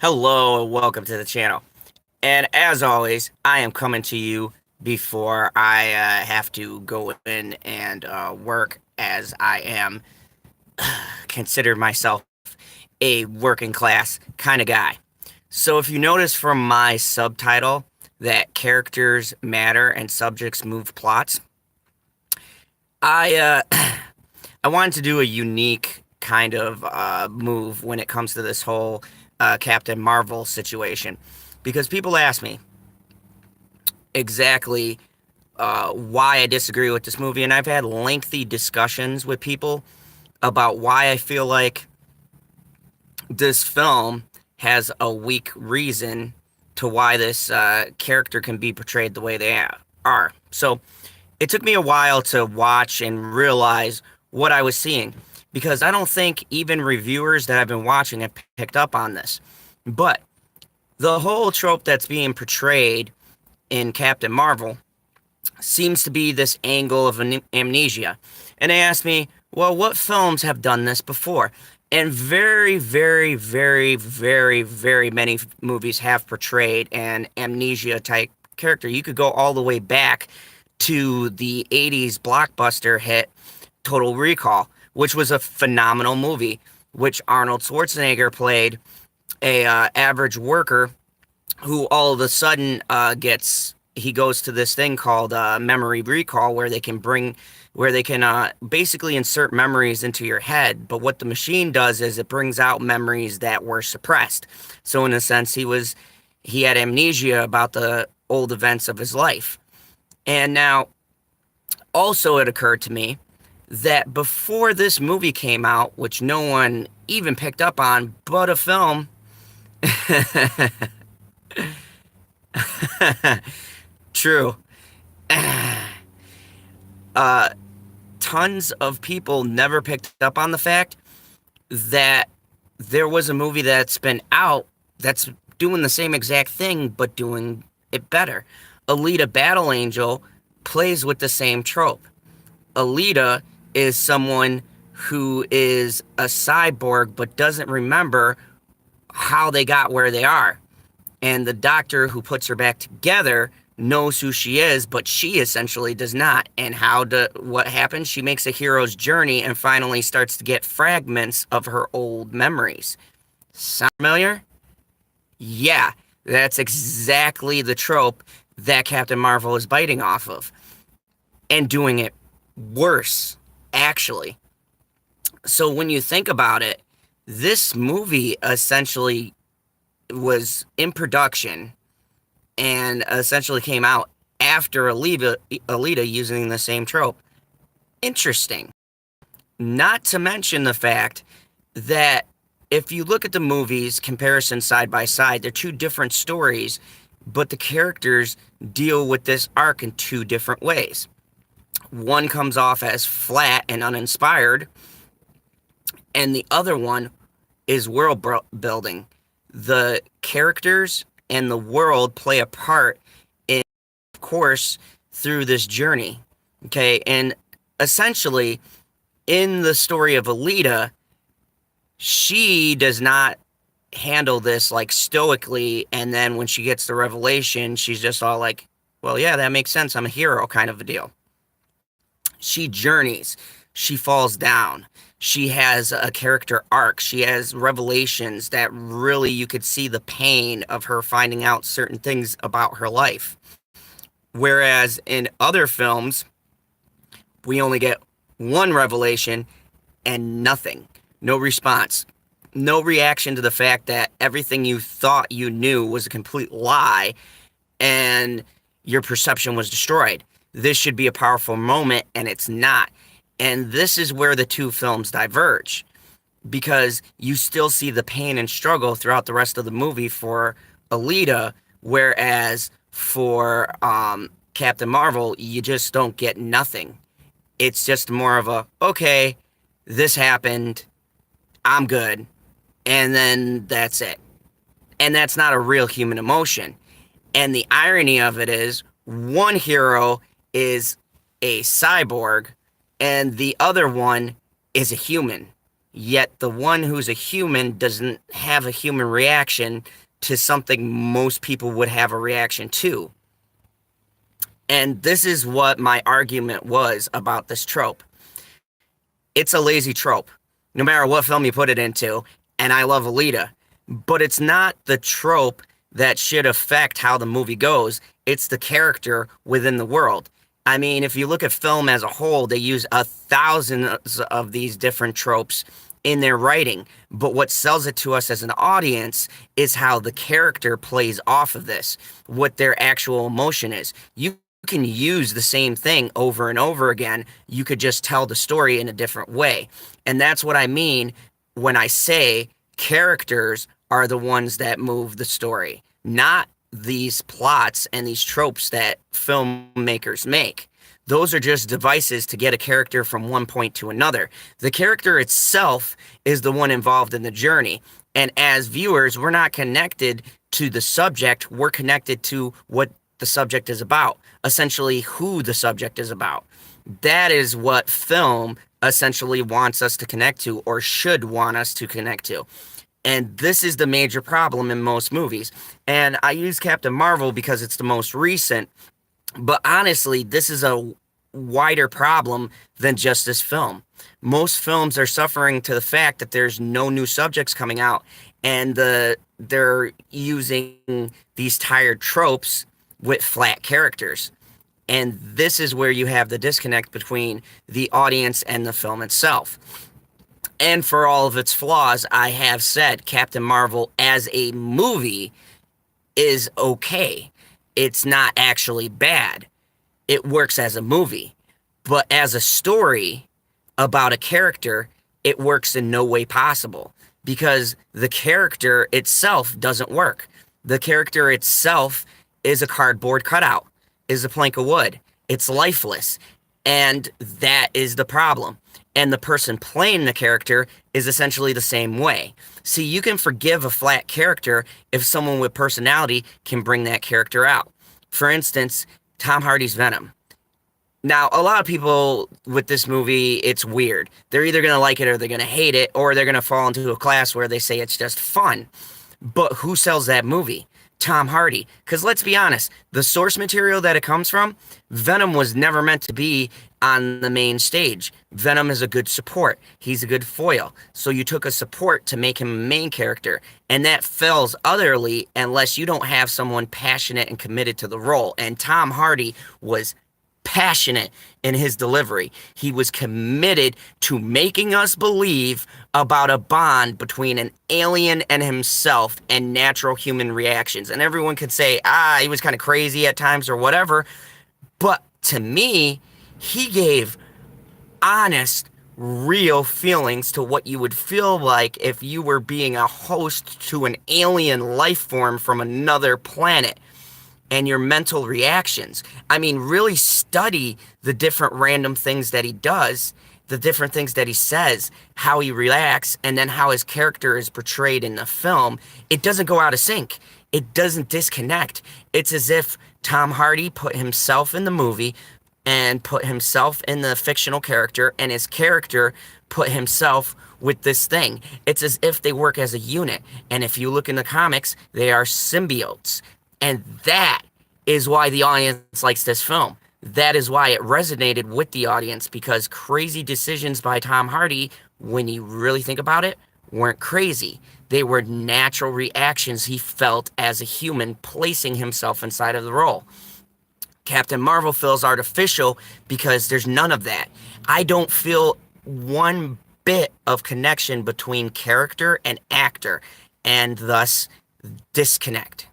Hello and welcome to the channel. And as always, I am coming to you before I have to go in and work, as I am consider myself a working class kind of guy. So if you notice from my subtitle that characters matter and subjects move plots, I I wanted to do a unique kind of move when it comes to this whole Captain Marvel situation, because people ask me exactly why I disagree with this movie, and I've had lengthy discussions with people about why I feel like this film has a weak reason to why this character can be portrayed the way they are. So it took me a while to watch and realize what I was seeing, because I don't think even reviewers that I've been watching have picked up on this. But the whole trope that's being portrayed in Captain Marvel seems to be this angle of amnesia. And they asked me, well, what films have done this before? And very, very, very, very, very many movies have portrayed an amnesia type character. You could go all the way back to the 80s blockbuster hit Total Recall, which was a phenomenal movie, which Arnold Schwarzenegger played a average worker who all of a sudden he goes to this thing called memory recall, where they can basically insert memories into your head. But what the machine does is it brings out memories that were suppressed. So in a sense, he had amnesia about the old events of his life. And now also it occurred to me that before this movie came out, which no one even picked up on but a film, true. uh, Tons of people never picked up on the fact that there was a movie that's been out that's doing the same exact thing but doing it better. Alita Battle Angel plays with the same trope. Alita is someone who is a cyborg but doesn't remember how they got where they are. And the doctor who puts her back together knows who she is, but she essentially does not. And what happens? She makes a hero's journey and finally starts to get fragments of her old memories. Sound familiar? Yeah, that's exactly the trope that Captain Marvel is biting off of and doing it worse, actually. So when you think about it, this movie essentially was in production and essentially came out after Alita using the same trope. Interesting. Not to mention the fact that if you look at the movies comparison side by side, they're two different stories, but the characters deal with this arc in two different ways. One comes off as flat and uninspired, and the other one is world building. The characters and the world play a part in, of course, through this journey. Okay, and essentially, in the story of Alita, she does not handle this like stoically, and then when she gets the revelation, she's just all like, well, yeah, that makes sense. I'm a hero, kind of a deal. She journeys, she falls down, she has a character arc, she has revelations that really you could see the pain of her finding out certain things about her life. Whereas in other films, we only get one revelation and nothing, no response, no reaction to the fact that everything you thought you knew was a complete lie and your perception was destroyed. This should be a powerful moment, and it's not. And this is where the two films diverge, because you still see the pain and struggle throughout the rest of the movie for Alita, whereas for Captain Marvel, you just don't get nothing. It's just more of a, okay, this happened, I'm good, and then that's it. And that's not a real human emotion. And the irony of it is, one hero is a cyborg and the other one is a human. yet the one who's a human doesn't have a human reaction to something most people would have a reaction to. And this is what my argument was about this trope. It's a lazy trope, no matter what film you put it into, and I love Alita. But it's not the trope that should affect how the movie goes, it's the character within the world. I mean, if you look at film as a whole, they use thousands of these different tropes in their writing. But what sells it to us as an audience is how the character plays off of this, what their actual emotion is. You can use the same thing over and over again. You could just tell the story in a different way. And that's what I mean when I say characters are the ones that move the story, not these plots and these tropes that filmmakers make. Those are just devices to get a character from one point to another. The character itself is the one involved in the journey. And as viewers, we're not connected to the subject, we're connected to what the subject is about, essentially who the subject is about. That is what film essentially wants us to connect to, or should want us to connect to. And this is the major problem in most movies. And I use Captain Marvel because it's the most recent, but honestly, this is a wider problem than just this film. Most films are suffering to the fact that there's no new subjects coming out, and they're using these tired tropes with flat characters. And this is where you have the disconnect between the audience and the film itself. And for all of its flaws, I have said Captain Marvel as a movie is okay. It's not actually bad. It works as a movie. But as a story about a character, it works in no way possible, because the character itself doesn't work. The character itself is a cardboard cutout, is a plank of wood. It's lifeless. And that is the problem. And the person playing the character is essentially the same way. See, you can forgive a flat character if someone with personality can bring that character out. For instance, Tom Hardy's Venom. Now, a lot of people with this movie, it's weird. They're either going to like it or they're going to hate it, or they're going to fall into a class where they say it's just fun. But who sells that movie? Tom Hardy. Because let's be honest, the source material that it comes from, Venom was never meant to be on the main stage. Venom is a good support. He's a good foil. So you took a support to make him a main character. And that fails utterly unless you don't have someone passionate and committed to the role. And Tom Hardy was passionate in his delivery. He was committed to making us believe about a bond between an alien and himself and natural human reactions. And everyone could say, he was kind of crazy at times or whatever. But to me, he gave honest, real feelings to what you would feel like if you were being a host to an alien life form from another planet. And your mental reactions. I mean, really study the different random things that he does, the different things that he says, how he reacts, and then how his character is portrayed in the film. It doesn't go out of sync. It doesn't disconnect. It's as if Tom Hardy put himself in the movie and put himself in the fictional character, and his character put himself with this thing. It's as if they work as a unit. And if you look in the comics, they are symbiotes. And that is why the audience likes this film. That is why it resonated with the audience, because crazy decisions by Tom Hardy, when you really think about it, weren't crazy. They were natural reactions he felt as a human, placing himself inside of the role. Captain Marvel feels artificial because there's none of that. I don't feel one bit of connection between character and actor, and thus disconnect.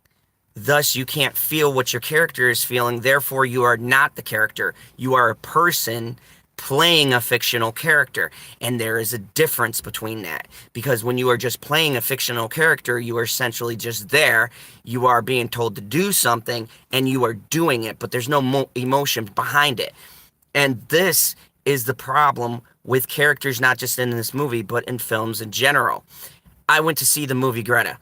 Thus, you can't feel what your character is feeling. Therefore, you are not the character. You are a person playing a fictional character. And there is a difference between that. Because when you are just playing a fictional character, you are essentially just there. You are being told to do something, and you are doing it. But there's no emotion behind it. And this is the problem with characters, not just in this movie, but in films in general. I went to see the movie Greta.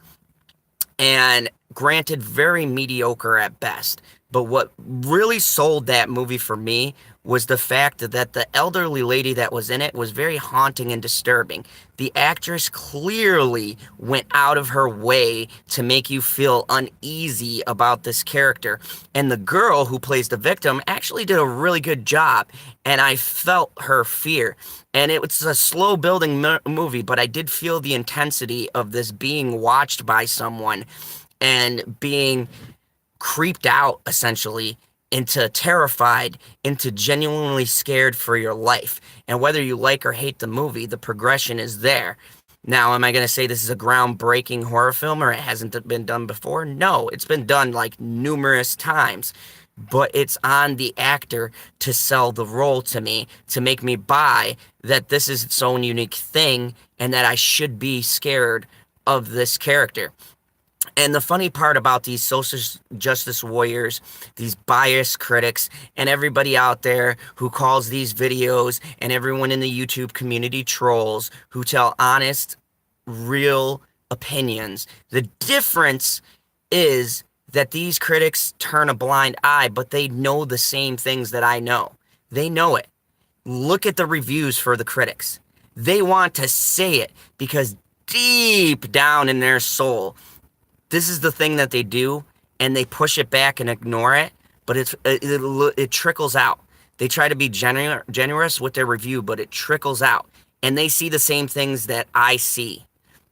And granted, very mediocre at best. But what really sold that movie for me was the fact that the elderly lady that was in it was very haunting and disturbing. The actress clearly went out of her way to make you feel uneasy about this character. And the girl who plays the victim actually did a really good job. And I felt her fear. And it was a slow building movie, but I did feel the intensity of this being watched by someone and being creeped out, essentially, into terrified, into genuinely scared for your life. And whether you like or hate the movie, the progression is there. Now, am I going to say this is a groundbreaking horror film or it hasn't been done before? No, it's been done like numerous times. But it's on the actor to sell the role to me, to make me buy that this is its own unique thing and that I should be scared of this character. And the funny part about these social justice warriors, these biased critics, and everybody out there who calls these videos, and everyone in the YouTube community trolls who tell honest, real opinions, the difference is that these critics turn a blind eye, but they know the same things that I know. They know it. Look at the reviews for the critics. They want to say it because deep down in their soul, this is the thing that they do, and they push it back and ignore it, but it trickles out. They try to be generous with their review, but it trickles out. And they see the same things that I see.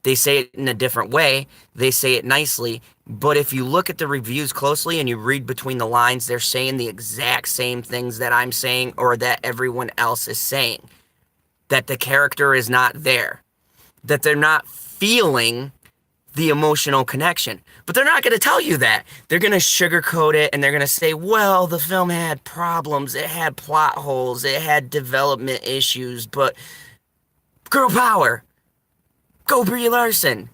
They say it in a different way. They say it nicely. But if you look at the reviews closely and you read between the lines, they're saying the exact same things that I'm saying or that everyone else is saying. That the character is not there. That they're not feeling the emotional connection. But they're not going to tell you that. They're going to sugarcoat it and they're going to say, well, the film had problems, it had plot holes, it had development issues, but girl power, go Brie Larson.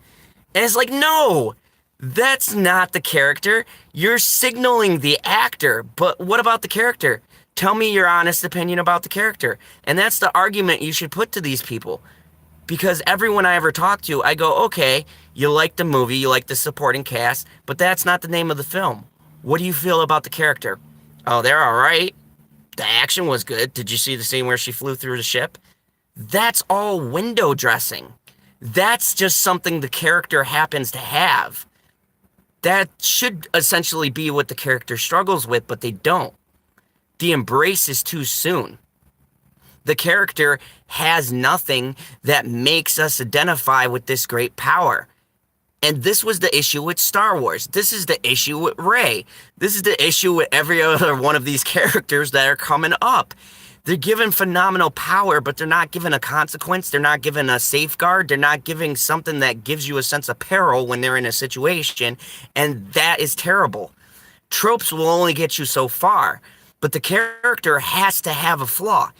And it's like, no, that's not the character. You're signaling the actor, but what about the character? Tell me your honest opinion about the character. And that's the argument you should put to these people. Because everyone I ever talk to, I go, okay, you like the movie, you like the supporting cast, but that's not the name of the film. What do you feel about the character? Oh, they're all right. The action was good. Did you see the scene where she flew through the ship? That's all window dressing. That's just something the character happens to have. That should essentially be what the character struggles with, but they don't. The embrace is too soon. The character has nothing that makes us identify with this great power. And this was the issue with Star Wars. This is the issue with Rey. This is the issue with every other one of these characters that are coming up. They're given phenomenal power, but they're not given a consequence. They're not given a safeguard. They're not giving something that gives you a sense of peril when they're in a situation. And that is terrible. Tropes will only get you so far, but the character has to have a flaw.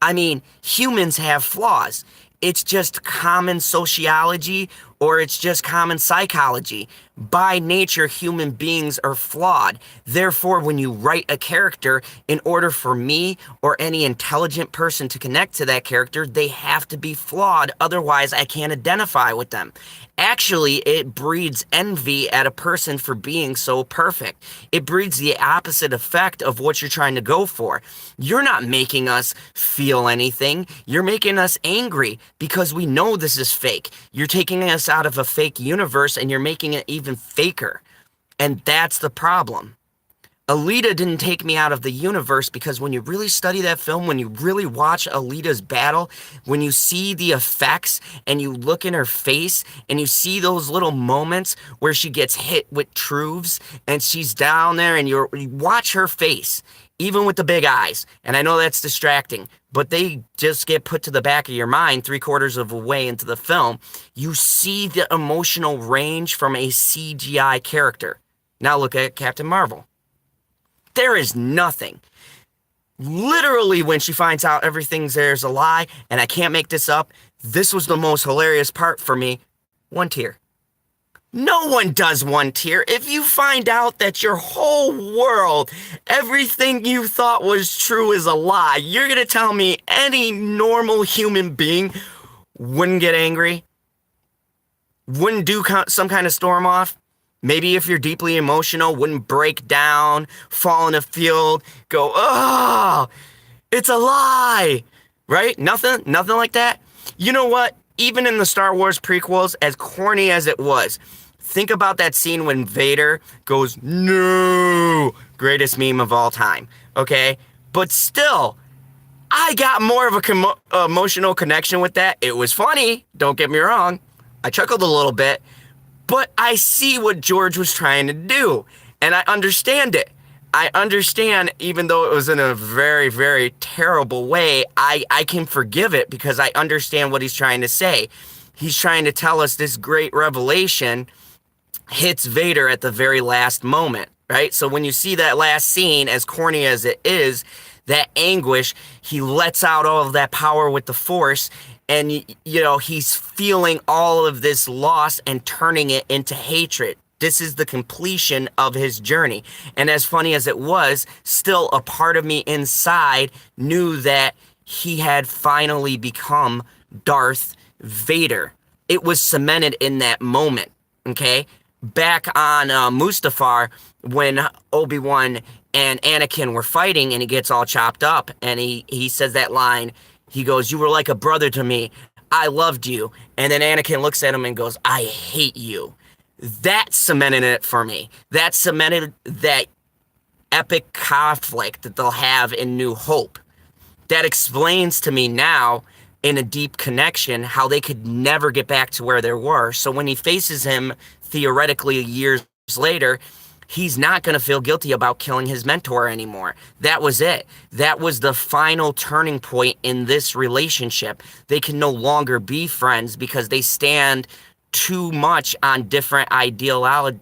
I mean, humans have flaws. It's just common sociology or it's just common psychology. By nature, human beings are flawed. Therefore, when you write a character, in order for me or any intelligent person to connect to that character, they have to be flawed. Otherwise, I can't identify with them. Actually, it breeds envy at a person for being so perfect. It breeds the opposite effect of what you're trying to go for. You're not making us feel anything. You're making us angry because we know this is fake. You're taking us out of a fake universe and you're making it even faker. And that's the problem. Alita didn't take me out of the universe because when you really study that film, when you really watch Alita's battle, when you see the effects and you look in her face and you see those little moments where she gets hit with truths and she's down there and you watch her face, even with the big eyes. And I know that's distracting, but they just get put to the back of your mind 3/4 of the way into the film. You see the emotional range from a CGI character. Now look at Captain Marvel. There is nothing. Literally, when she finds out everything's there's a lie, and I can't make this up, this was the most hilarious part for me. 1 tear. No one does 1 tear. If you find out that your whole world, everything you thought was true is a lie, you're going to tell me any normal human being wouldn't get angry? Wouldn't do some kind of storm off? Maybe if you're deeply emotional, wouldn't break down, fall in a field, go, oh, it's a lie, right? Nothing like that. You know what? Even in the Star Wars prequels, as corny as it was, think about that scene when Vader goes, no, greatest meme of all time, okay? But still, I got more of a emotional connection with that. It was funny, don't get me wrong. I chuckled a little bit, but I see what George was trying to do, and I understand it. I understand, even though it was in a very, very terrible way, I can forgive it because I understand what he's trying to say. He's trying to tell us this great revelation hits Vader at the very last moment, right? So when you see that last scene, as corny as it is, that anguish, he lets out all of that power with the Force, and he's feeling all of this loss and turning it into hatred. This is the completion of his journey. And as funny as it was, still a part of me inside knew that he had finally become Darth Vader. It was cemented in that moment, okay? Back on Mustafar, when Obi-Wan and Anakin were fighting and he gets all chopped up and he says that line, he goes, "You were like a brother to me. I loved you." And then Anakin looks at him and goes, "I hate you." That cemented it for me. That cemented that epic conflict that they'll have in New Hope. That explains to me now, in a deep connection, how they could never get back to where they were. So when he faces him, theoretically years later, he's not going to feel guilty about killing his mentor anymore. That was it. That was the final turning point in this relationship. They can no longer be friends because they stand too much on different ideals.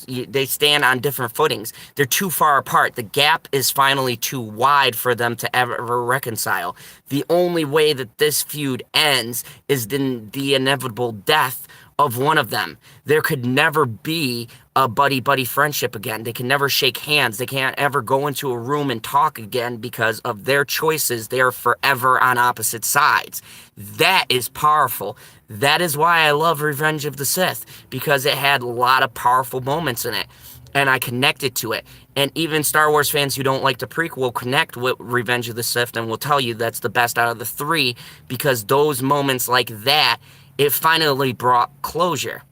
They stand on different footings. They're too far apart. The gap is finally too wide for them to ever reconcile. The only way that this feud ends is the inevitable death of one of them. There could never be a buddy-buddy friendship again. They can never shake hands. They can't ever go into a room and talk again because of their choices. They are forever on opposite sides. That is powerful. That is why I love Revenge of the Sith, because it had a lot of powerful moments in it, and I connected to it. And even Star Wars fans who don't like the prequel connect with Revenge of the Sith and will tell you that's the best out of the three, because those moments like that, it finally brought closure.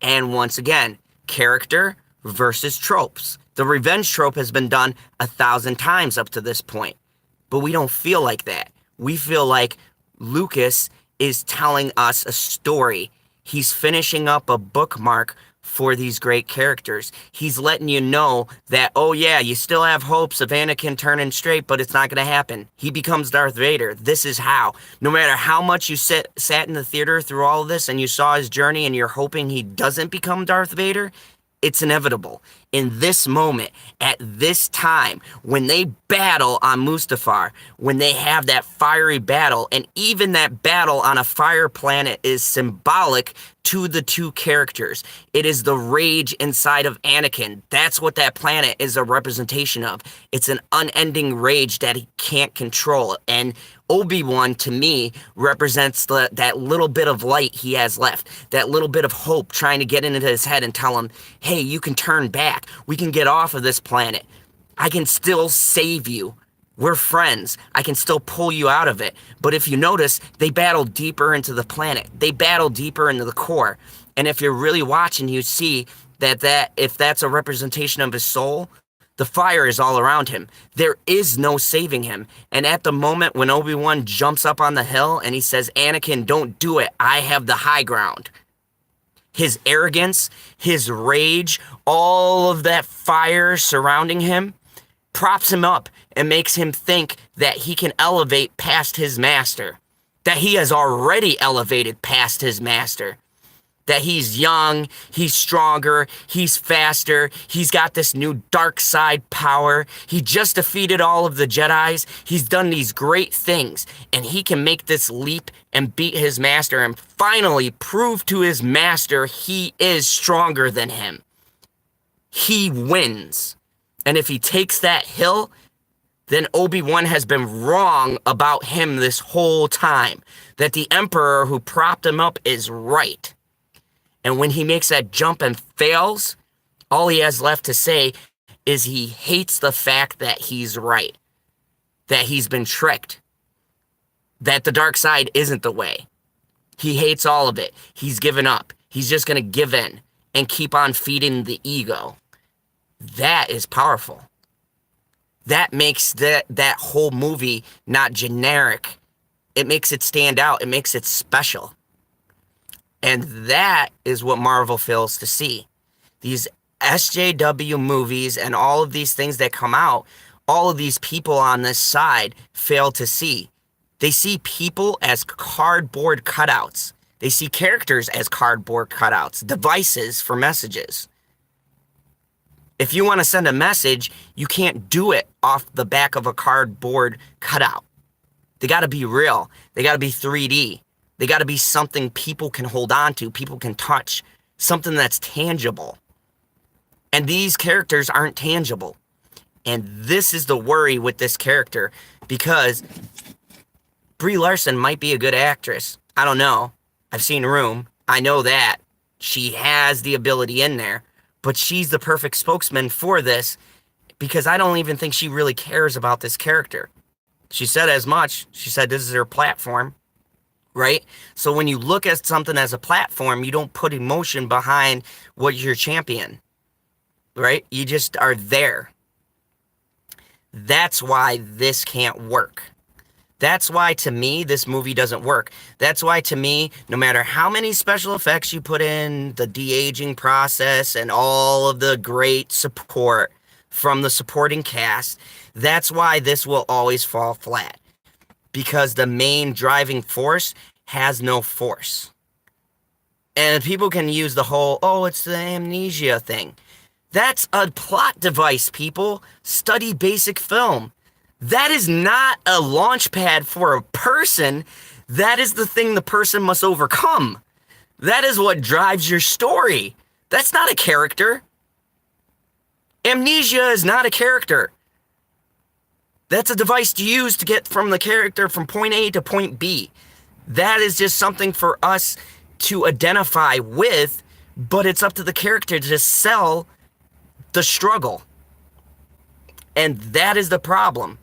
And once again, character versus tropes. The revenge trope has been done 1,000 times up to this point, but we don't feel like that. We feel like Lucas is telling us a story. He's finishing up a bookmark for these great characters. He's letting you know that, oh yeah, you still have hopes of Anakin turning straight, but it's not going to happen. He becomes Darth Vader. This is how. No matter how much you sat in the theater through all of this and you saw his journey and you're hoping he doesn't become Darth Vader, it's inevitable. In this moment, at this time, when they battle on Mustafar, when they have that fiery battle, and even that battle on a fire planet is symbolic to the two characters. It is the rage inside of Anakin. That's what that planet is a representation of. It's an unending rage that he can't control. And Obi-Wan, to me, represents that little bit of light he has left, that little bit of hope trying to get into his head and tell him, hey, you can turn back. We can get off of this planet. I can still save you. We're friends. I can still pull you out of it. But if you notice, they battle deeper into the planet. They battle deeper into the core. And if you're really watching, you see that if that's a representation of his soul, the fire is all around him. There is no saving him. And at the moment when Obi-Wan jumps up on the hill and he says, Anakin, don't do it. I have the high ground. His arrogance, his rage, all of that fire surrounding him props him up and makes him think that he can elevate past his master, that he has already elevated past his master, that he's young, he's stronger, he's faster, he's got this new dark side power, he just defeated all of the Jedis, he's done these great things, and he can make this leap and beat his master and finally prove to his master he is stronger than him. He wins. And if he takes that hill, then Obi-Wan has been wrong about him this whole time. That the Emperor who propped him up is right. And when he makes that jump and fails, all he has left to say is he hates the fact that he's right, that he's been tricked, that the dark side isn't the way. He hates all of it. He's given up. He's just going to give in and keep on feeding the ego. That is powerful. That makes that whole movie not generic. It makes it stand out. It makes it special. And that is what Marvel fails to see. These SJW movies and all of these things that come out, all of these people on this side fail to see. They see people as cardboard cutouts. They see characters as cardboard cutouts, devices for messages. If you want to send a message, you can't do it off the back of a cardboard cutout. They got to be real. They got to be 3D. They got to be something people can hold on to, people can touch, something that's tangible. And these characters aren't tangible. And this is the worry with this character, because Brie Larson might be a good actress. I don't know. I've seen Room. I know that. She has the ability in there. But she's the perfect spokesman for this, because I don't even think she really cares about this character. She said as much. She said this is her platform, right? So when you look at something as a platform, you don't put emotion behind what you're champion, right? You just are there. That's why this can't work. That's why, to me, this movie doesn't work. That's why, to me, no matter how many special effects you put in, the de-aging process, and all of the great support from the supporting cast, that's why this will always fall flat. Because the main driving force has no force. And people can use the whole, oh, it's the amnesia thing. That's a plot device, people. Study basic film. That is not a launch pad for a person. That is the thing the person must overcome. That is what drives your story. That's not a character. Amnesia is not a character. That's a device to use to get from the character from point A to point B. That is just something for us to identify with, but it's up to the character to sell the struggle. And that is the problem.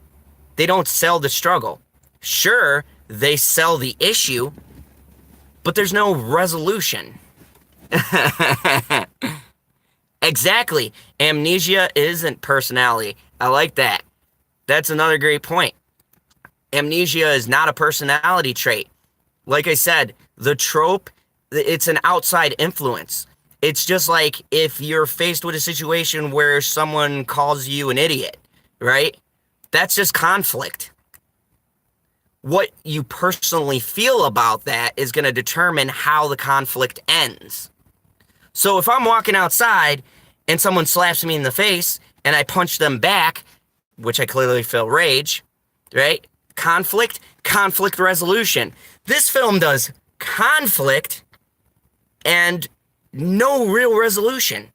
They don't sell the struggle. Sure, they sell the issue, but there's no resolution. Exactly. Amnesia isn't personality. I like that. That's another great point. Amnesia is not a personality trait. Like I said, the trope, it's an outside influence. It's just like if you're faced with a situation where someone calls you an idiot, right? That's just conflict. What you personally feel about that is going to determine how the conflict ends. So if I'm walking outside and someone slaps me in the face and I punch them back, which I clearly feel rage, right? Conflict resolution. This film does conflict and no real resolution.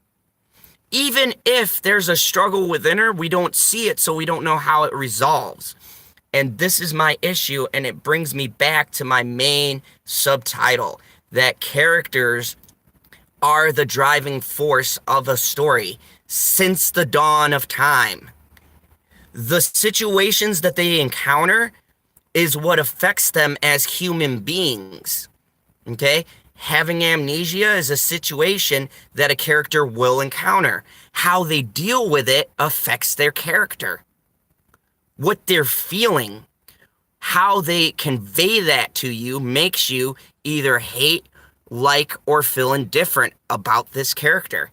Even if there's a struggle within her, we don't see it, so we don't know how it resolves. And this is my issue, and it brings me back to my main subtitle, that characters are the driving force of a story since the dawn of time. The situations that they encounter is what affects them as human beings, okay? Having amnesia is a situation that a character will encounter. How they deal with it affects their character. What they're feeling, how they convey that to you makes you either hate, like, or feel indifferent about this character.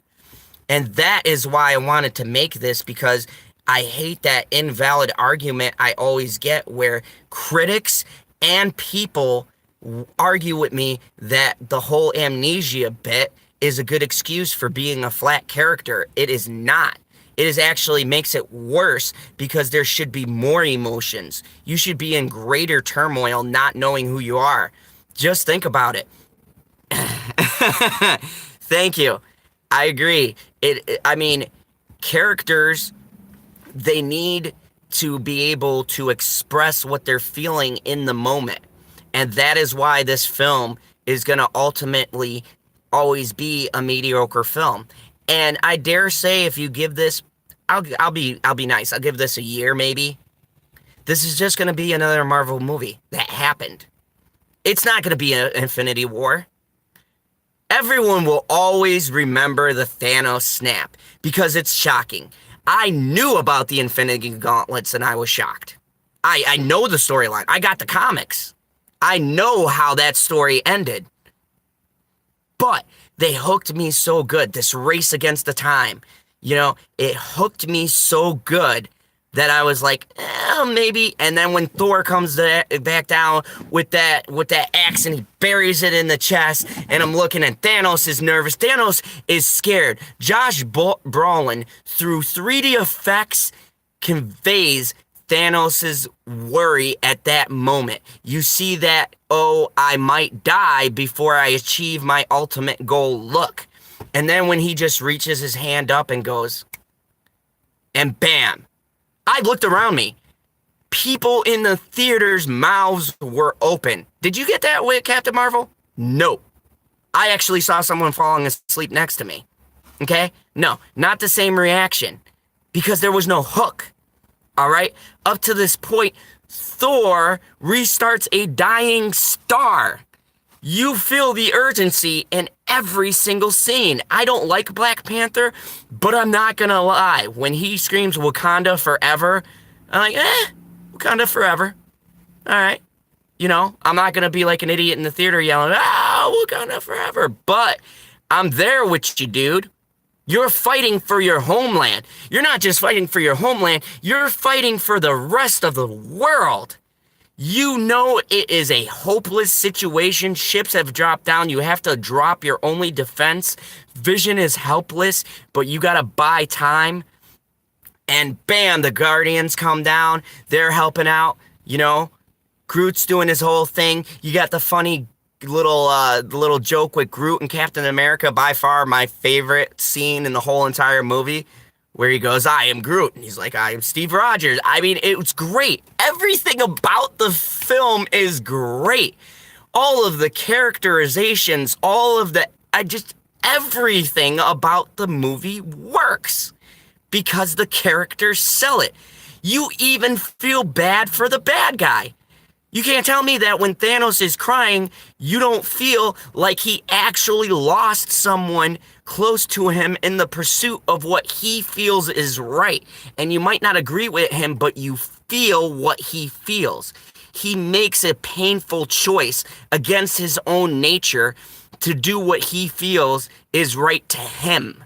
And that is why I wanted to make this, because I hate that invalid argument I always get where critics and people argue with me that the whole amnesia bit is a good excuse for being a flat character. It is not. It is actually makes it worse, because there should be more emotions. You should be in greater turmoil not knowing who you are. Just think about it. Thank you. I agree. I mean, characters, they need to be able to express what they're feeling in the moment. And that is why this film is going to ultimately always be a mediocre film. And I dare say, if you give this, I'll be nice. I'll give this a year maybe. This is just going to be another Marvel movie that happened. It's not going to be an Infinity War. Everyone will always remember the Thanos snap because it's shocking. I knew about the Infinity Gauntlets and I was shocked. I know the storyline. I got the comics. I know how that story ended. But they hooked me so good. This race against the time, it hooked me so good that I was like, maybe. And then when Thor comes back down with that axe and he buries it in the chest, and I'm looking at Thanos is nervous. Thanos is scared. Josh Brolin, through 3D effects, conveys Thanos's worry at that moment. You see that, I might die before I achieve my ultimate goal look. And then when he just reaches his hand up and goes, and bam. I looked around me. People in the theater's mouths were open. Did you get that with Captain Marvel? No. I actually saw someone falling asleep next to me. Okay? No, not the same reaction. Because there was no hook. All right? Up to this point, Thor restarts a dying star. You feel the urgency in every single scene. I don't like Black Panther, but I'm not gonna lie. When he screams Wakanda forever, I'm like, Wakanda forever. All right. I'm not gonna be like an idiot in the theater yelling, Wakanda forever. But I'm there with you, dude. You're fighting for your homeland. You're not just fighting for your homeland. You're fighting for the rest of the world. You know it is a hopeless situation. Ships have dropped down. You have to drop your only defense. Vision is helpless, but you gotta buy time. And bam, the Guardians come down. They're helping out, Groot's doing his whole thing. You got the funny little joke with Groot and Captain America, by far my favorite scene in the whole entire movie, where he goes, I am Groot. And he's like, I am Steve Rogers. I mean, it was great. Everything about the film is great. All of the characterizations, everything about the movie works because the characters sell it. You even feel bad for the bad guy. You can't tell me that when Thanos is crying, you don't feel like he actually lost someone close to him in the pursuit of what he feels is right. And you might not agree with him, but you feel what he feels. He makes a painful choice against his own nature to do what he feels is right to him.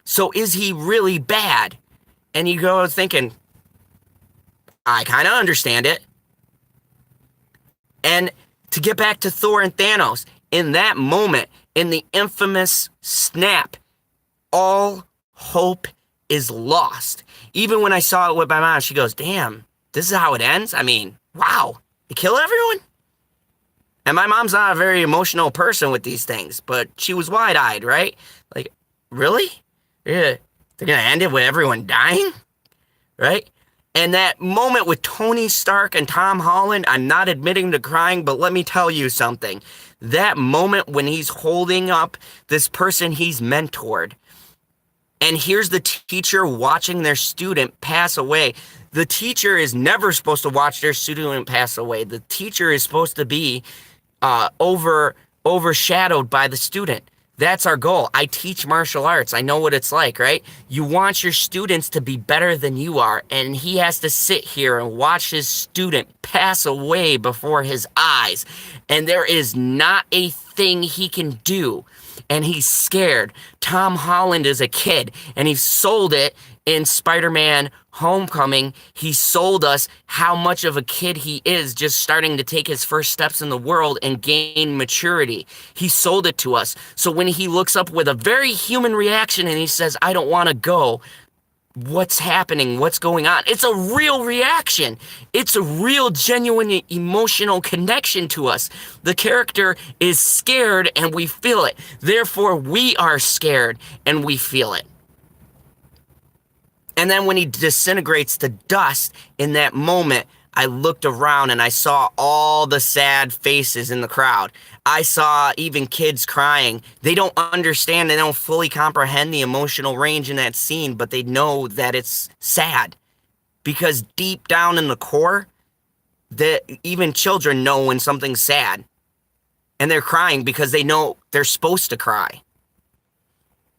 So is he really bad? And you go thinking, I kind of understand it. And to get back to Thor and Thanos, in that moment, in the infamous snap, all hope is lost. Even when I saw it with my mom, she goes, damn, this is how it ends? I mean, wow, they kill everyone? And my mom's not a very emotional person with these things, but she was wide-eyed, right? Like, really? Yeah, they're going to end it with everyone dying? Right? And that moment with Tony Stark and Tom Holland, I'm not admitting to crying, but let me tell you something. That moment when he's holding up this person he's mentored, and here's the teacher watching their student pass away. The teacher is never supposed to watch their student pass away. The teacher is supposed to be overshadowed by the student. That's our goal. I teach martial arts. I know what it's like, right? You want your students to be better than you are, and he has to sit here and watch his student pass away before his eyes, and there is not a thing he can do, and he's scared. Tom Holland is a kid, and he sold it in Spider-Man Homecoming. He sold us how much of a kid he is, just starting to take his first steps in the world and gain maturity. He sold it to us. So when he looks up with a very human reaction and he says, I don't want to go, what's happening? What's going on? It's a real reaction. It's a real, genuine, emotional connection to us. The character is scared and we feel it. Therefore, we are scared and we feel it. And then when he disintegrates to dust in that moment, I looked around and I saw all the sad faces in the crowd. I saw even kids crying. They don't understand, they don't fully comprehend the emotional range in that scene, but they know that it's sad. Because deep down in the core, that even children know when something's sad. And they're crying because they know they're supposed to cry.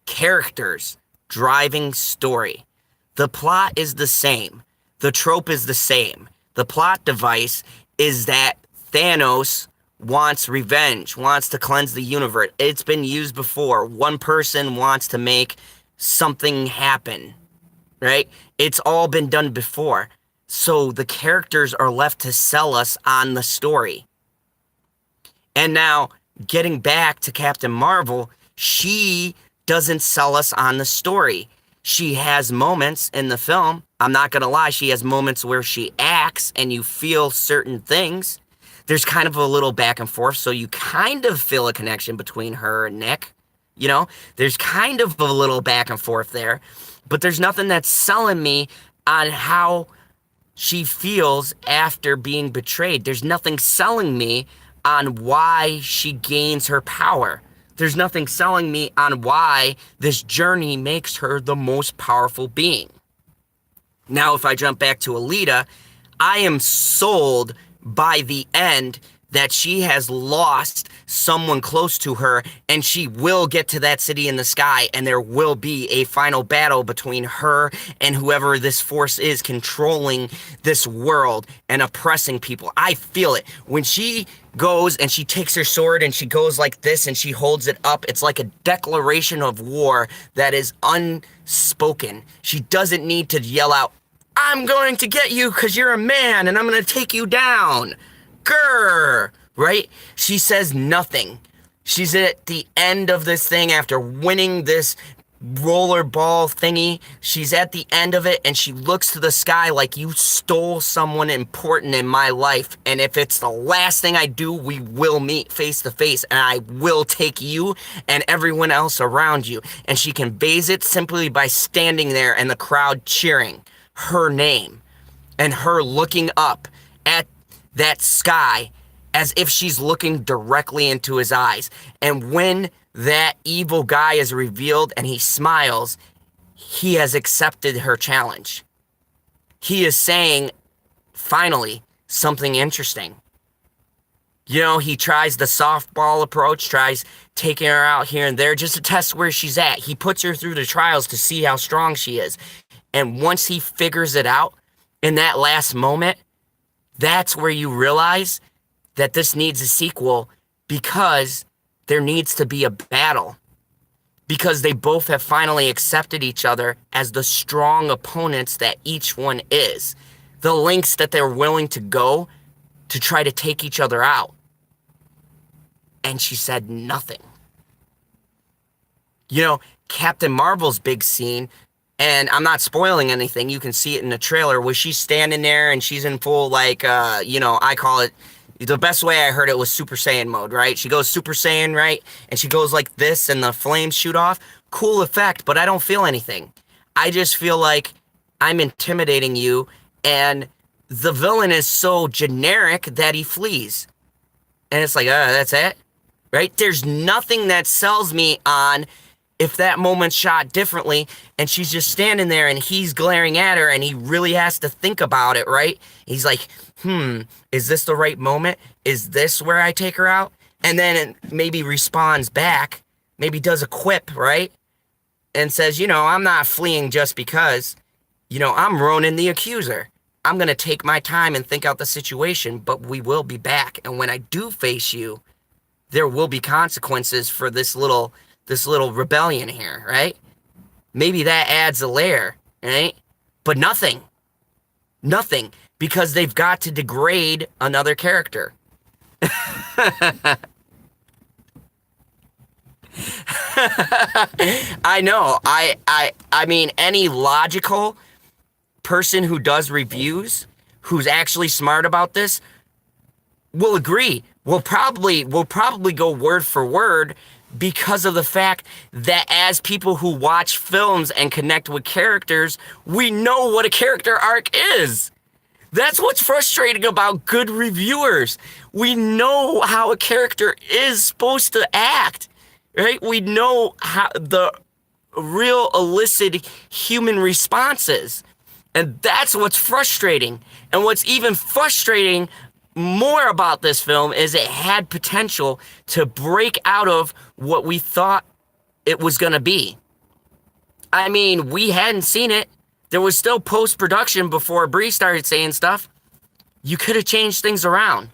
Characters, driving story. The plot is the same. The trope is the same. The plot device is that Thanos wants revenge, wants to cleanse the universe. It's been used before. One person wants to make something happen, right? It's all been done before. So the characters are left to sell us on the story. And now, getting back to Captain Marvel, she doesn't sell us on the story. She has moments in the film. I'm not going to lie, she has moments where she acts and you feel certain things. There's kind of a little back and forth, so you kind of feel a connection between her and Nick. You know, there's kind of a little back and forth there, but there's nothing that's selling me on how she feels after being betrayed. There's nothing selling me on why she gains her power. There's nothing selling me on why this journey makes her the most powerful being. Now, if I jump back to Alita, I am sold by the end that she has lost someone close to her and she will get to that city in the sky and there will be a final battle between her and whoever this force is controlling this world and oppressing people. I feel it. When she goes and she takes her sword and she goes like this and she holds it up, it's like a declaration of war that is unspoken. She doesn't need to yell out, "I'm going to get you because you're a man and I'm going to take you down." Grr, right? She says nothing. She's at the end of this thing after winning this rollerball thingy. She's at the end of it and she looks to the sky like, "You stole someone important in my life. And if it's the last thing I do, we will meet face to face and I will take you and everyone else around you." And she conveys it simply by standing there and the crowd cheering her name and her looking up at that sky as if she's looking directly into his eyes. And when that evil guy is revealed and he smiles, he has accepted her challenge. He is saying, finally, something interesting. You know, he tries the softball approach, tries taking her out here and there just to test where she's at. He puts her through the trials to see how strong she is. And once he figures it out, in that last moment, that's where you realize that this needs a sequel because there needs to be a battle. Because they both have finally accepted each other as the strong opponents that each one is. The lengths that they're willing to go to try to take each other out. And she said nothing. You know, Captain Marvel's big scene, and I'm not spoiling anything, you can see it in the trailer, where she's standing there and she's in full, like, I call it, the best way I heard it was Super Saiyan mode, right? She goes Super Saiyan, right? And she goes like this and the flames shoot off. Cool effect, but I don't feel anything. I just feel like I'm intimidating you, and the villain is so generic that he flees. And it's like, that's it? Right? There's nothing that sells me on if that moment's shot differently and she's just standing there and he's glaring at her and he really has to think about it, right? He's like, is this the right moment? Is this where I take her out? And then it maybe responds back, maybe does a quip, right? And says, I'm not fleeing just because, I'm Ronan the Accuser. I'm going to take my time and think out the situation, but we will be back. And when I do face you, there will be consequences for this little rebellion here, right? Maybe that adds a layer, right? But nothing, because they've got to degrade another character. I know. I mean, any logical person who does reviews, who's actually smart about this, will agree. We'll probably go word for word, because of the fact that as people who watch films and connect with characters, we know what a character arc is. That's what's frustrating about good reviewers. We know how a character is supposed to act, right? We know how the real illicit human responses. And that's what's frustrating. And what's even frustrating more about this film is it had potential to break out of what we thought it was going to be. I mean, we hadn't seen it. There was still post-production before Bree started saying stuff. You could have changed things around.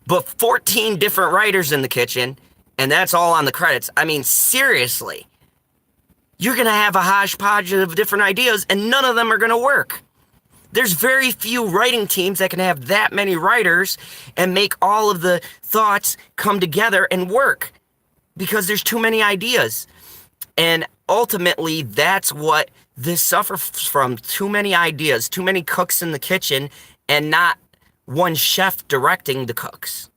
But 14 different writers in the kitchen, and that's all on the credits. I mean, seriously. You're going to have a hodgepodge of different ideas, and none of them are going to work. There's very few writing teams that can have that many writers and make all of the thoughts come together and work because there's too many ideas. And ultimately, that's what this suffers from. Too many ideas, too many cooks in the kitchen, and not one chef directing the cooks.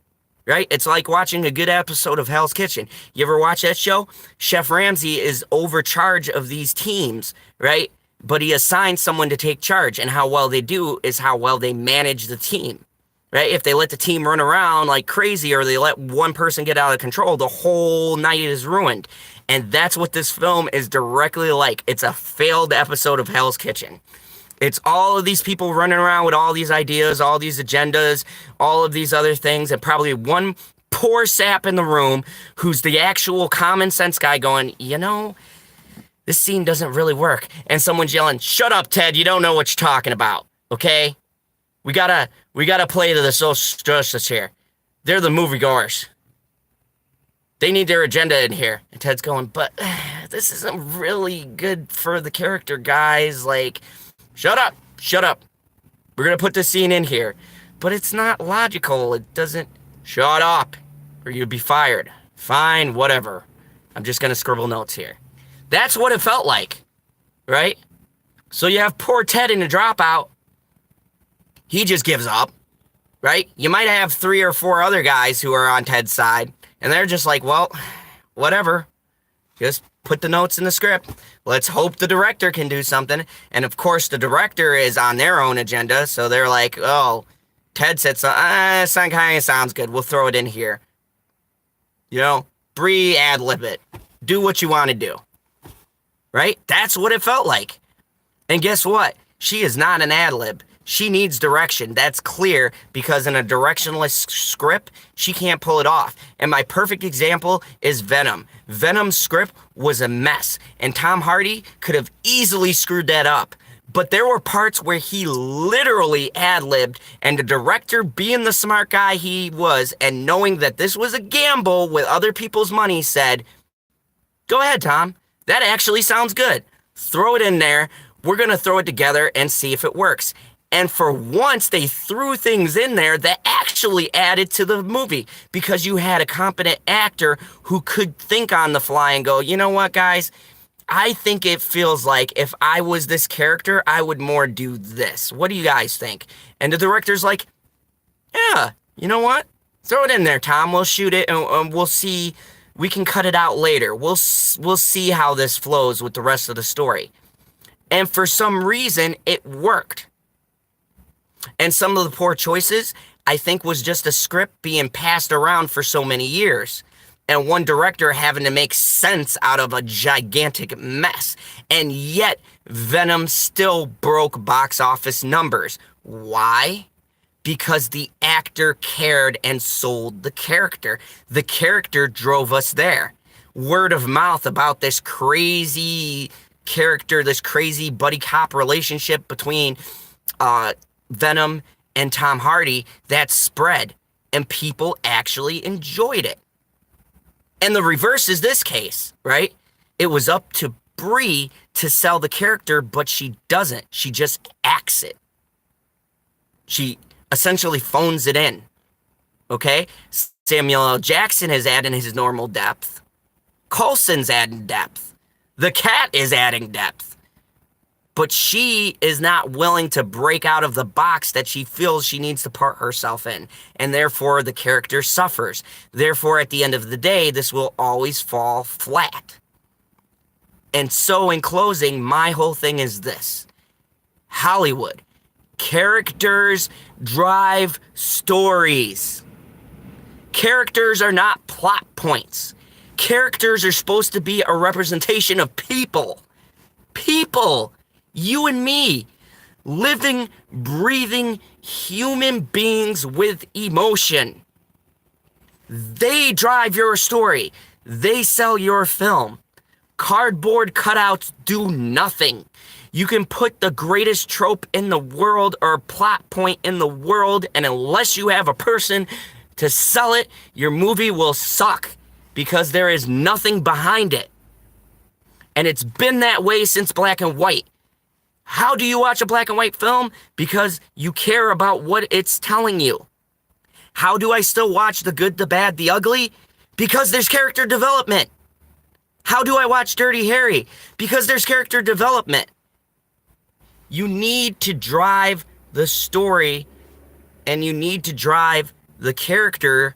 Right? It's like watching a good episode of Hell's Kitchen. You ever watch that show? Chef Ramsay is overcharge of these teams, right? But he assigns someone to take charge, and how well they do is how well they manage the team, right? If they let the team run around like crazy or they let one person get out of control, the whole night is ruined. And that's what this film is directly like. It's a failed episode of Hell's Kitchen. It's all of these people running around with all these ideas, all these agendas, all of these other things, and probably one poor sap in the room who's the actual common sense guy going, you know, this scene doesn't really work. And someone's yelling, shut up, Ted, you don't know what you're talking about, okay? We gotta play to the social justice here. They're the moviegoers. They need their agenda in here. And Ted's going, but this isn't really good for the character, guys. Like, shut up. We're going to put this scene in here. But it's not logical. It doesn't. Shut up, or you'd be fired. Fine, whatever. I'm just going to scribble notes here. That's what it felt like, right? So you have poor Ted in a dropout. He just gives up, right? You might have 3 or 4 other guys who are on Ted's side, and they're just like, well, whatever. Just put the notes in the script. Let's hope the director can do something. And of course, the director is on their own agenda, so they're like, oh, Ted said something kind of sounds good. We'll throw it in here. You know, Bree ad-lib it. Do what you want to do. Right? That's what it felt like. And guess what? She is not an ad-lib. She needs direction. That's clear because in a directionless script, she can't pull it off. And my perfect example is Venom. Venom's script was a mess, and Tom Hardy could have easily screwed that up. But there were parts where he literally ad-libbed, and the director, being the smart guy he was, and knowing that this was a gamble with other people's money, said, go ahead, Tom. That actually sounds good. Throw it in there. We're going to throw it together and see if it works. And for once, they threw things in there that actually added to the movie because you had a competent actor who could think on the fly and go, you know what, guys? I think it feels like if I was this character, I would more do this. What do you guys think? And the director's like, yeah, you know what? Throw it in there, Tom. We'll shoot it and we'll see. We can cut it out later. We'll see how this flows with the rest of the story. And for some reason, it worked. And some of the poor choices, I think, was just a script being passed around for so many years. And one director having to make sense out of a gigantic mess. And yet, Venom still broke box office numbers. Why? Because the actor cared and sold the character. The character drove us there. Word of mouth about this crazy character, this crazy buddy cop relationship between Venom and Tom Hardy, that spread. And people actually enjoyed it. And the reverse is this case, right? It was up to Bree to sell the character, but she doesn't. She just acts it. She essentially phones it in, okay? Samuel L. Jackson is adding his normal depth. Coulson's adding depth. The cat is adding depth. But she is not willing to break out of the box that she feels she needs to put herself in. And therefore, the character suffers. Therefore, at the end of the day, this will always fall flat. And so, in closing, my whole thing is this. Hollywood, Characters drive stories. Characters are not plot points. Characters are supposed to be a representation of people. People, you and me, living, breathing human beings with emotion. They drive your story. They sell your film. Cardboard cutouts do nothing. You can put the greatest trope in the world or plot point in the world, and unless you have a person to sell it, your movie will suck because there is nothing behind it. And it's been that way since black and white. How do you watch a black and white film? Because you care about what it's telling you. How do I still watch The Good, the Bad, the Ugly? Because there's character development. How do I watch Dirty Harry? Because there's character development. You need to drive the story and you need to drive the character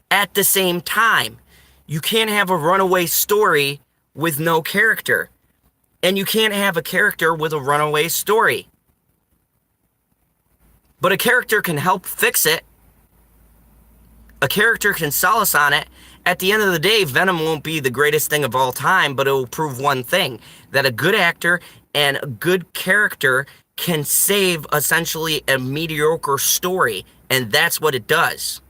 at the same time. You can't have a runaway story with no character. And you can't have a character with a runaway story. But a character can help fix it. A character can sell us on it. At the end of the day, Venom won't be the greatest thing of all time, but it will prove one thing, that a good actor and a good character can save essentially a mediocre story, and that's what it does.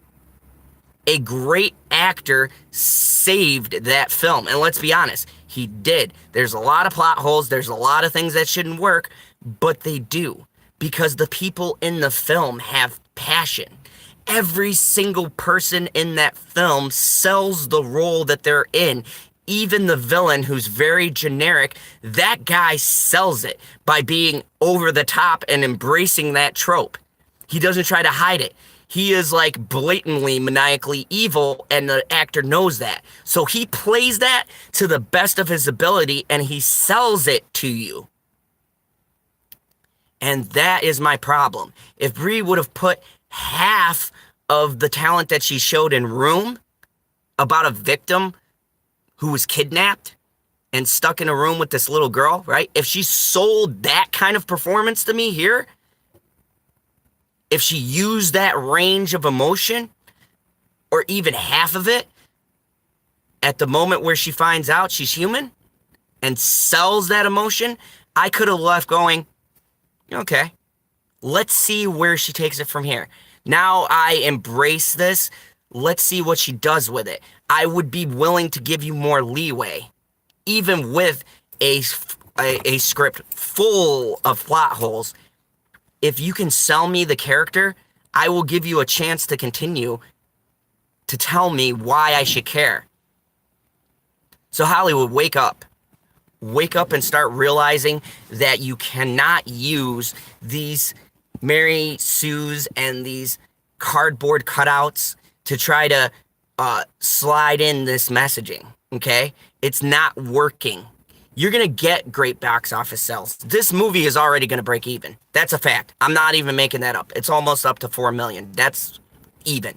A great actor saved that film, and let's be honest, he did. There's a lot of plot holes, there's a lot of things that shouldn't work, but they do, because the people in the film have passion. Every single person in that film sells the role that they're in. Even the villain, who's very generic, that guy sells it by being over the top and embracing that trope. He doesn't try to hide it. He is like blatantly maniacally evil, and the actor knows that. So he plays that to the best of his ability, and he sells it to you. And that is my problem. If Brie would have put half of the talent that she showed in Room about a victim who was kidnapped and stuck in a room with this little girl, right? If she sold that kind of performance to me here, if she used that range of emotion, or even half of it, at the moment where she finds out she's human and sells that emotion, I could have left going, okay, let's see where she takes it from here. Now I embrace this. Let's see what she does with it. I would be willing to give you more leeway, even with a script full of plot holes. If you can sell me the character, I will give you a chance to continue to tell me why I should care. So Hollywood, wake up. Wake up and start realizing that you cannot use these Mary Sues and these cardboard cutouts to try to slide in this messaging, okay? It's not working. You're going to get great box office sales. This movie is already going to break even. That's a fact. I'm not even making that up. It's almost up to 4 million. That's even,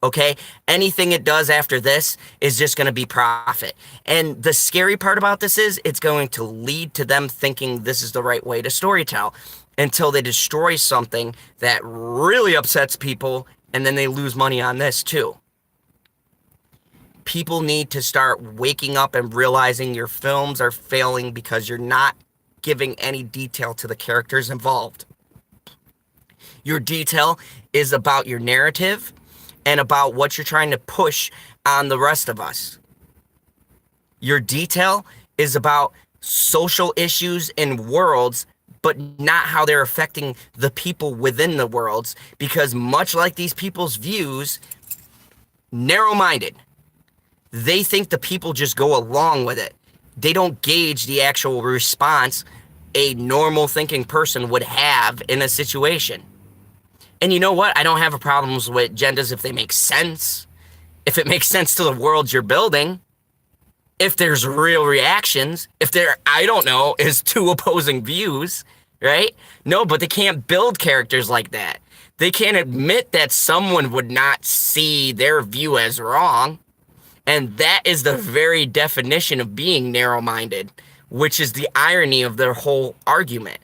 okay? Anything it does after this is just going to be profit. And the scary part about this is it's going to lead to them thinking this is the right way to storytell until they destroy something that really upsets people, and then they lose money on this too. People need to start waking up and realizing your films are failing because you're not giving any detail to the characters involved. Your detail is about your narrative and about what you're trying to push on the rest of us. Your detail is about social issues in worlds, but not how they're affecting the people within the worlds, because much like these people's views, narrow-minded. They think the people just go along with it. They don't gauge the actual response a normal thinking person would have in a situation. And you know what? I don't have a problem with agendas if they make sense. If it makes sense to the world you're building. If there's real reactions. If there, I don't know, is two opposing views, right? No, but they can't build characters like that. They can't admit that someone would not see their view as wrong. And that is the very definition of being narrow-minded, which is the irony of their whole argument.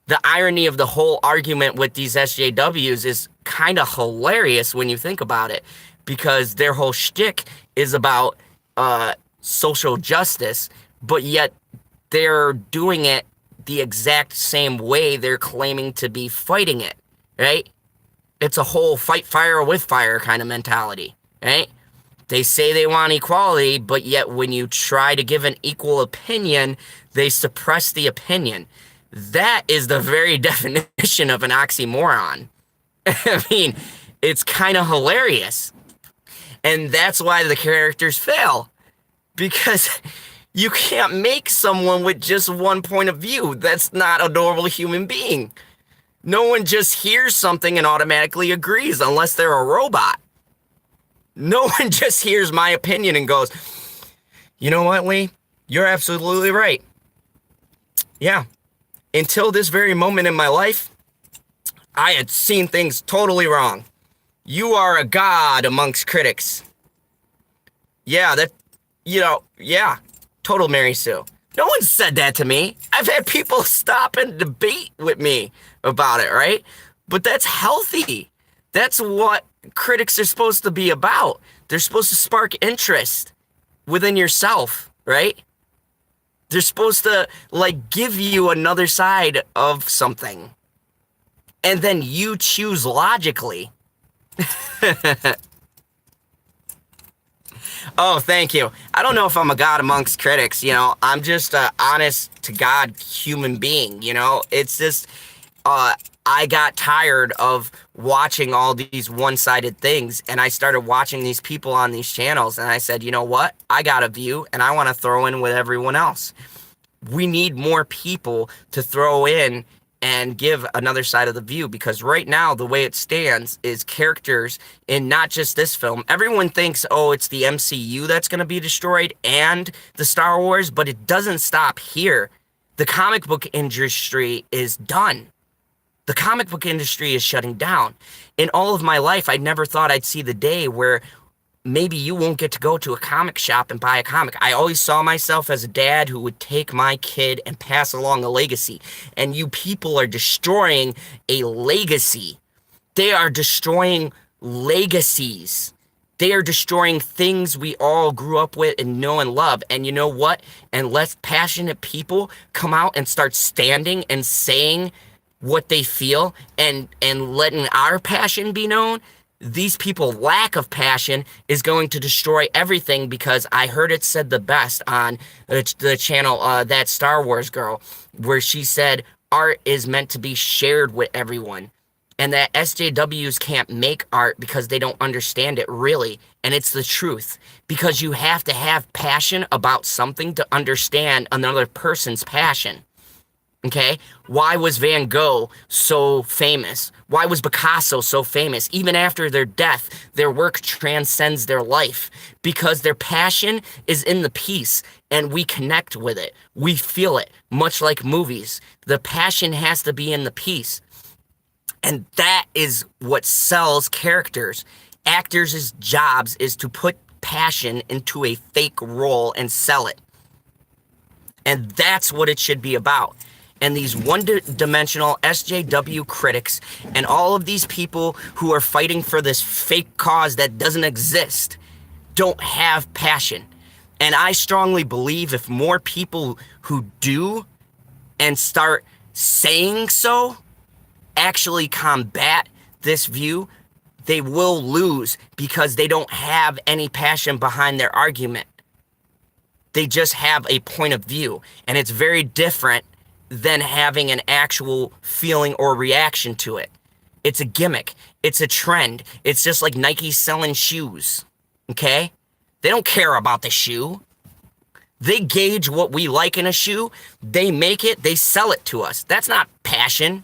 The irony of the whole argument with these SJWs is kind of hilarious when you think about it, because their whole shtick is about social justice, but yet they're doing it the exact same way they're claiming to be fighting it, right? It's a whole fight fire with fire kind of mentality, right? They say they want equality, but yet when you try to give an equal opinion, they suppress the opinion. That is the very definition of an oxymoron. I mean, it's kind of hilarious. And that's why the characters fail. Because you can't make someone with just one point of view. That's not a normal human being. No one just hears something and automatically agrees unless they're a robot. No one just hears my opinion and goes, you know what, Lee? You're absolutely right. Yeah. Until this very moment in my life, I had seen things totally wrong. You are a god amongst critics. Yeah, yeah, total Mary Sue. No one said that to me. I've had people stop and debate with me about it, right? But that's healthy. That's what critics are supposed to be about. They're supposed to spark interest within yourself, right? They're supposed to, like, give you another side of something. And then you choose logically. Oh, thank you. I don't know if I'm a god amongst critics, I'm just an honest to God human being, It's just, I got tired of watching all these one-sided things, and I started watching these people on these channels, and I said, you know what? I got a view, and I want to throw in with everyone else. We need more people to throw in and give another side of the view, because right now the way it stands is characters in not just this film. Everyone thinks, oh, it's the MCU that's going to be destroyed and the Star Wars, but it doesn't stop here. The comic book industry is done. The comic book industry is shutting down. In all of my life, I never thought I'd see the day where maybe you won't get to go to a comic shop and buy a comic. I always saw myself as a dad who would take my kid and pass along a legacy. And you people are destroying a legacy. They are destroying legacies. They are destroying things we all grew up with and know and love. And you know what? Unless passionate people come out and start standing and saying what they feel and letting our passion be known, these people lack of passion is going to destroy everything, because I heard it said the best on the channel, That Star Wars Girl, where she said art is meant to be shared with everyone, and that SJWs can't make art because they don't understand it really. And it's the truth, because you have to have passion about something to understand another person's passion. Okay? Why was Van Gogh so famous? Why was Picasso so famous? Even after their death, their work transcends their life, because their passion is in the piece and we connect with it. We feel it, much like movies. The passion has to be in the piece. And that is what sells characters. Actors' jobs is to put passion into a fake role and sell it. And that's what it should be about. And these one-dimensional SJW critics and all of these people who are fighting for this fake cause that doesn't exist don't have passion. And I strongly believe if more people who do and start saying so actually combat this view, they will lose, because they don't have any passion behind their argument. They just have a point of view, and it's very different than having an actual feeling or reaction to it. It's a gimmick. It's a trend. It's just like Nike selling shoes, okay? They don't care about the shoe. They gauge what we like in a shoe. They make it. They sell it to us. That's not passion.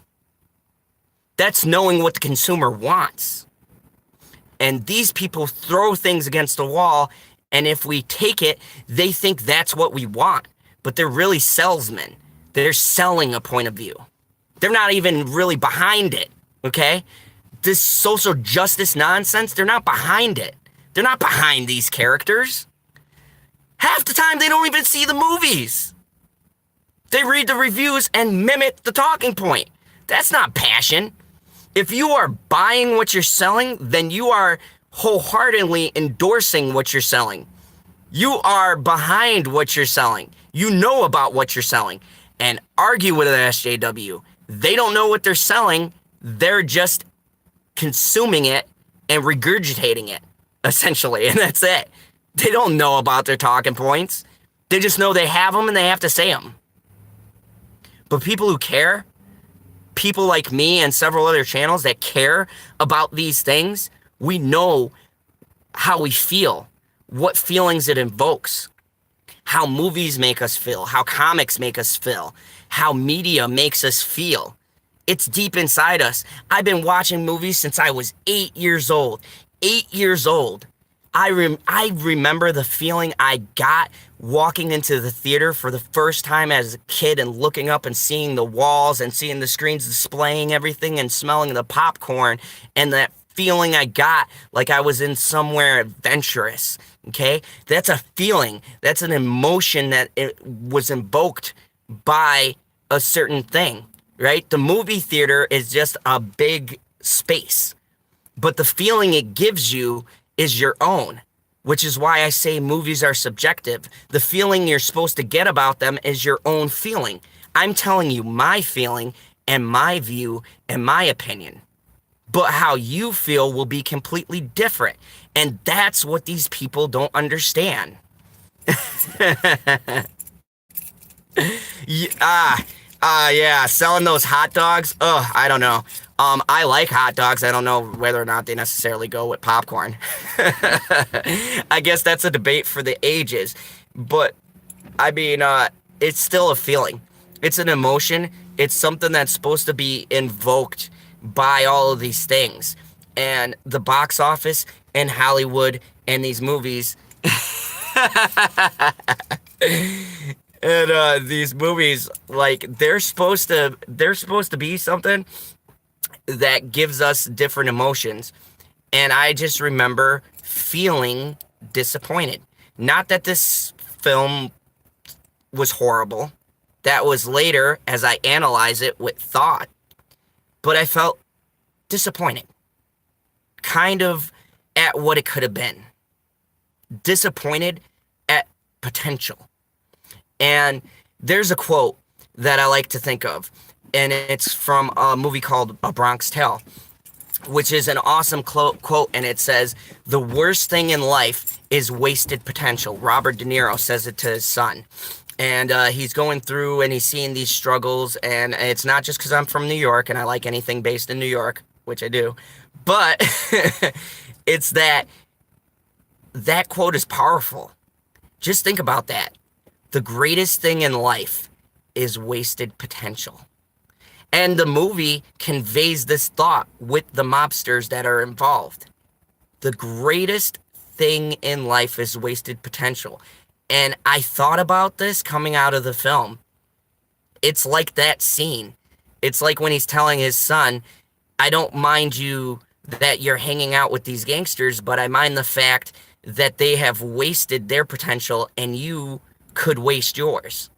That's knowing what the consumer wants. And these people throw things against the wall, and if we take it, they think that's what we want. But they're really salesmen. They're selling a point of view. They're not even really behind it, okay? This social justice nonsense, they're not behind it. They're not behind these characters. Half the time, they don't even see the movies. They read the reviews and mimic the talking point. That's not passion. If you are buying what you're selling, then you are wholeheartedly endorsing what you're selling. You are behind what you're selling. You know about what you're selling. And argue with an SJW. They don't know what they're selling. They're just consuming it and regurgitating it, essentially. And that's it. They don't know about their talking points. They just know they have them and they have to say them. But people who care, people like me and several other channels that care about these things, we know how we feel, what feelings it invokes, how movies make us feel, how comics make us feel, how media makes us feel. It's deep inside us. I've been watching movies since I was 8 years old. 8 years old. I remember the feeling I got walking into the theater for the first time as a kid and looking up and seeing the walls and seeing the screens displaying everything and smelling the popcorn, and that feeling I got like I was in somewhere adventurous. Okay? That's a feeling. That's an emotion that it was invoked by a certain thing, right? The movie theater is just a big space, but the feeling it gives you is your own, which is why I say movies are subjective. The feeling you're supposed to get about them is your own feeling. I'm telling you my feeling and my view and my opinion. But how you feel will be completely different. And that's what these people don't understand. Yeah, selling those hot dogs. I don't know. I like hot dogs. I don't know whether or not they necessarily go with popcorn. I guess that's a debate for the ages. But, I mean, it's still a feeling. It's an emotion. It's something that's supposed to be invoked by all of these things. And the box office and Hollywood and these movies... And these movies, like, they're supposed to be something that gives us different emotions. And I just remember feeling disappointed. Not that this film was horrible. That was later as I analyze it with thought. But I felt disappointed. Kind of at what it could have been. Disappointed at potential. And there's a quote that I like to think of, and it's from a movie called A Bronx Tale, which is an awesome quote, and it says, "The worst thing in life is wasted potential." Robert De Niro says it to his son. And he's going through and he's seeing these struggles, and it's not just because I'm from New York and I like anything based in New York, which I do, but it's that quote is powerful. Just think about that. The greatest thing in life is wasted potential. And the movie conveys this thought with the mobsters that are involved. The greatest thing in life is wasted potential. And I thought about this coming out of the film. It's like that scene. It's like when he's telling his son, I don't mind you that you're hanging out with these gangsters, but I mind the fact that they have wasted their potential and you could waste yours.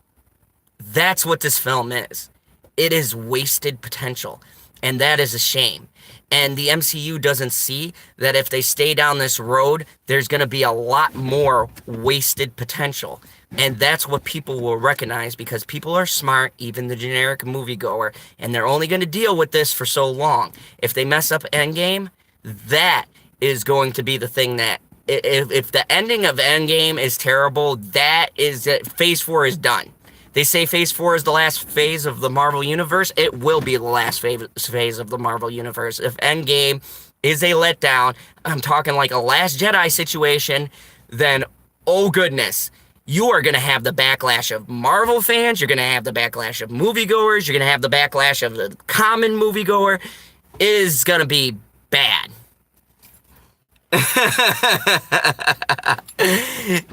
That's what this film is. It is wasted potential, and that is a shame. And the MCU doesn't see that if they stay down this road, there's going to be a lot more wasted potential. And that's what people will recognize, because people are smart, even the generic moviegoer, and they're only going to deal with this for so long. If they mess up Endgame, that is going to be the thing that if the ending of Endgame is terrible, that is it. Phase 4 is done. They say Phase 4 is the last phase of the Marvel Universe. It will be the last phase of the Marvel Universe. If Endgame is a letdown, I'm talking like a Last Jedi situation, then, oh goodness, you are going to have the backlash of Marvel fans, you're going to have the backlash of moviegoers, you're going to have the backlash of the common moviegoer. It is going to be bad.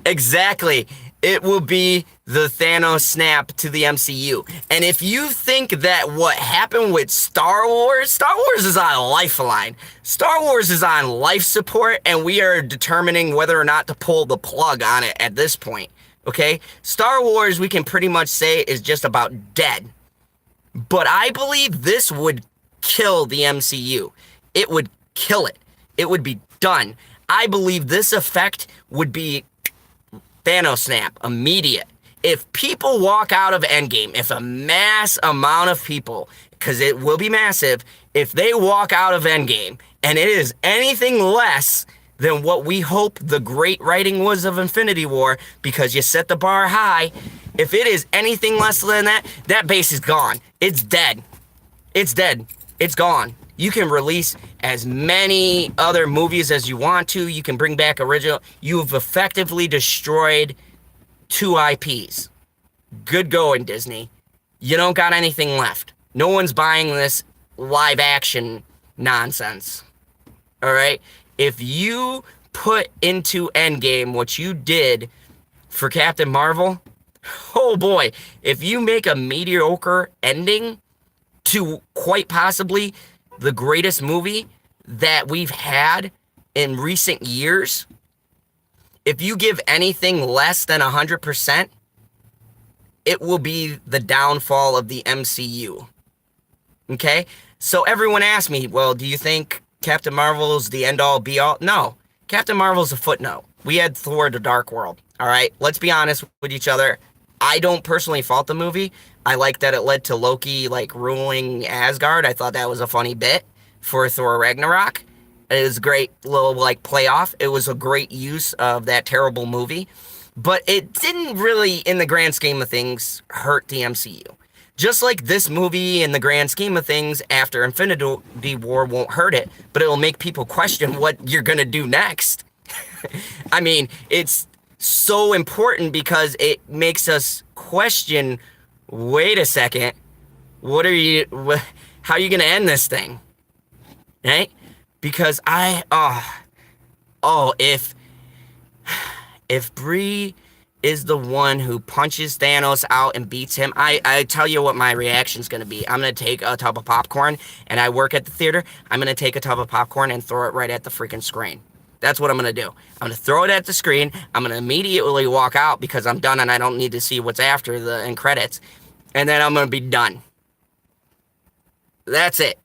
Exactly. It will be the Thanos snap to the MCU. And if you think that what happened with Star Wars is on a lifeline. Star Wars is on life support, and we are determining whether or not to pull the plug on it at this point. Okay? Star Wars, we can pretty much say, is just about dead. But I believe this would kill the MCU. It would kill it. It would be done. I believe this effect would be Thanos snap, immediate. If people walk out of Endgame, if a mass amount of people, because it will be massive, if they walk out of Endgame and it is anything less than what we hope the great writing was of Infinity War, because you set the bar high, if it is anything less than that, that base is gone. It's dead. It's dead. It's gone. You can release as many other movies as you want to. You can bring back original. You've effectively destroyed 2 IPs. Good going, Disney. You don't got anything left. No one's buying this live action nonsense. All right? If you put into Endgame what you did for Captain Marvel, oh boy, if you make a mediocre ending to quite possibly the greatest movie that we've had in recent years, if you give anything less than 100%, it will be the downfall of the MCU. Okay? So everyone asked me, well, do you think Captain Marvel is the end-all, be-all? No. Captain Marvel's a footnote. We had Thor: The Dark World. All right? Let's be honest with each other. I don't personally fault the movie. I like that it led to Loki, like, ruling Asgard. I thought that was a funny bit for Thor Ragnarok. It was a great little, like, playoff. It was a great use of that terrible movie. But it didn't really, in the grand scheme of things, hurt the MCU. Just like this movie, in the grand scheme of things, after Infinity War won't hurt it, but it'll make people question what you're going to do next. I mean, it's so important because it makes us question, wait a second, how are you going to end this thing? Right? Because if Bree is the one who punches Thanos out and beats him, I tell you what my reaction's going to be. I'm going to take a tub of popcorn, and I work at the theater. I'm going to take a tub of popcorn and throw it right at the freaking screen. That's what I'm going to do. I'm going to throw it at the screen. I'm going to immediately walk out because I'm done and I don't need to see what's after the end credits. And then I'm going to be done. That's it.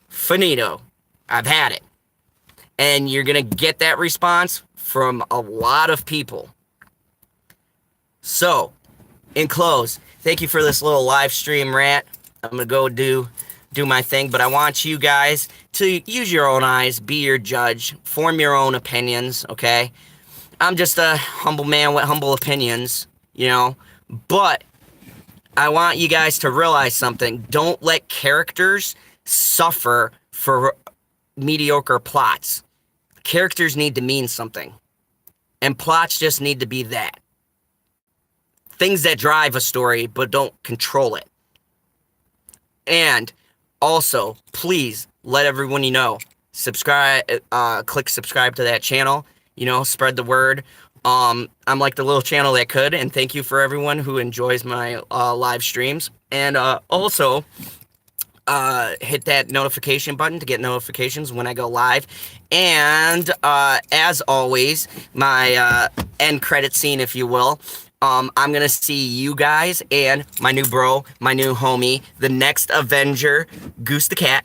Finito. I've had it. And you're going to get that response from a lot of people. So, in close, thank you for this little live stream rant. I'm going to go do my thing, but I want you guys to use your own eyes, be your judge, form your own opinions, okay? I'm just a humble man with humble opinions, you know, but I want you guys to realize something. Don't let characters suffer for mediocre plots. Characters need to mean something, and plots just need to be that. Things that drive a story, but don't control it. And also, please let everyone you know, subscribe, click subscribe to that channel, you know, spread the word. I'm like the little channel that could, and thank you for everyone who enjoys my live streams. And also, hit that notification button to get notifications when I go live. And as always, my end credit scene, if you will. I'm going to see you guys and my new bro, my new homie, the next Avenger, Goose the Cat.